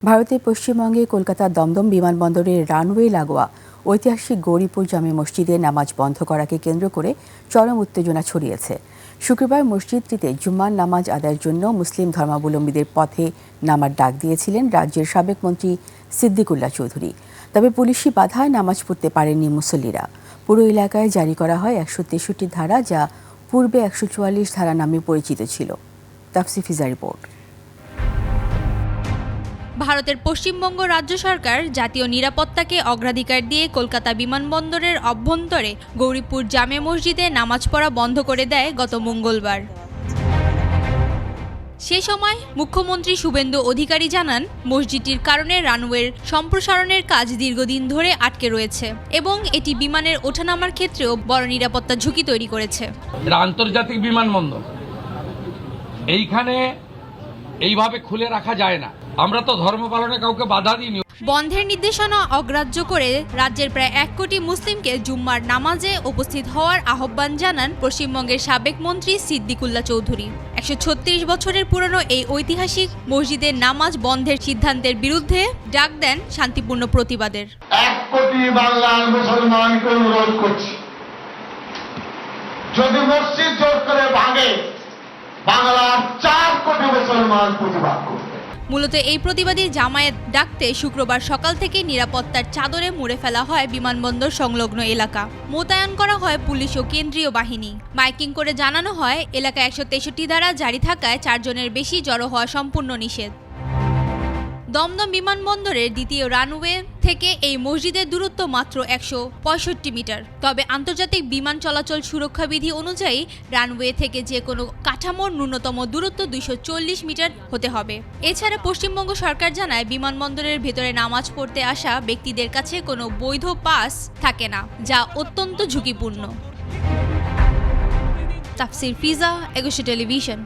ভারতের পশ্চিমবঙ্গে কলকাতার দমদম বিমানবন্দরের রানওয়ে লাগোয়া ঐতিহাসিক গৌরীপুর জামে মসজিদে নামাজ বন্ধ করাকে কেন্দ্র করে চরম উত্তেজনা ছড়িয়েছে। শুক্রবার মসজিদটিতে জুম্মার নামাজ আদায়ের জন্য মুসলিম ধর্মাবলম্বীদের পথে নামার ডাক দিয়েছিলেন রাজ্যের সাবেক মন্ত্রী সিদ্দিকুল্লাহ চৌধুরী। তবে পুলিশি বাধায় নামাজ পড়তে পারেননি মুসল্লিরা। পুরো এলাকায় জারি করা হয় ১৬৩ ধারা, যা পূর্বে ১৪৪ ধারা নামে পরিচিত ছিল। তাফসির ফিজা রিপোর্ট। ভারতের পশ্চিমবঙ্গ রাজ্য সরকার জাতীয় নিরাপত্তাকে অগ্রাধিকার দিয়ে কলকাতা বিমানবন্দরের অভ্যন্তরে গৌরীপুর জামে মসজিদে নামাজ পড়া বন্ধ করে দেয় গত মঙ্গলবার। সে সময় মুখ্যমন্ত্রী শুভেন্দু অধিকারী জানান, মসজিদটির কারণে রানওয়ের সম্প্রসারণের কাজ দীর্ঘদিন ধরে আটকে রয়েছে এবং এটি বিমানের ওঠানামার ক্ষেত্রেও বড় নিরাপত্তা ঝুঁকি তৈরি করেছে। আন্তর্জাতিক বিমানবন্দর এইখানে এইভাবে খুলে রাখা যায় না। আমরা তো ধর্ম পালনে কাউকে বাধা দিইনি। বন্ধের নির্দেশনা অগ্রাহ্য করে রাজ্যের প্রায় ১ কোটি মুসলিমকে জুম্মার নামাজে উপস্থিত হওয়ার আহ্বান জানান পশ্চিমবঙ্গের সাবেক মন্ত্রী সিদ্দিকুল্লাহ চৌধুরী। ১৩৬ বছরের পুরনো এই ঐতিহাসিক মসজিদের নামাজ বন্ধের সিদ্ধান্তের বিরুদ্ধে ডাক দেন শান্তিপূর্ণ প্রতিবাদের। ১ কোটি বাংলার মুসলমানকে অনুরোধ করছি, যদি মসজিদ জোর করে ভাঙে, বাংলার ৪ কোটি মুসলমান প্রতিবাদ করবে। মূলত এই প্রতিবাদী জামায়াত ডাকতে শুক্রবার সকাল থেকে নিরাপত্তার চাদরে মুড়ে ফেলা হয় বিমানবন্দর সংলগ্ন এলাকা। মোতায়েন করা হয় পুলিশ ও কেন্দ্রীয় বাহিনী। মাইকিং করে জানানো হয়, এলাকায় ১৬৩ ধারা জারি থাকায় ৪ জনের বেশি জড়ো হওয়া সম্পূর্ণ নিষেধ। দমদম বিমানবন্দরের দ্বিতীয় রানওয়ে থেকে এই মসজিদের দূরত্ব মাত্র ১৬৫ মিটার। তবে আন্তর্জাতিক বিমান চলাচল সুরক্ষা বিধি অনুযায়ী রানওয়ে থেকে যে কোনো কাঠামোর ন্যূনতম দূরত্ব ২৪০ মিটার হতে হবে। এছাড়া পশ্চিমবঙ্গ সরকার জানায়, বিমানবন্দরের ভেতরে নামাজ পড়তে আসা ব্যক্তিদের কাছে কোনো বৈধ পাস থাকে না, যা অত্যন্ত ঝুঁকিপূর্ণ। তাফসির ফিজা, একুশে টেলিভিশন।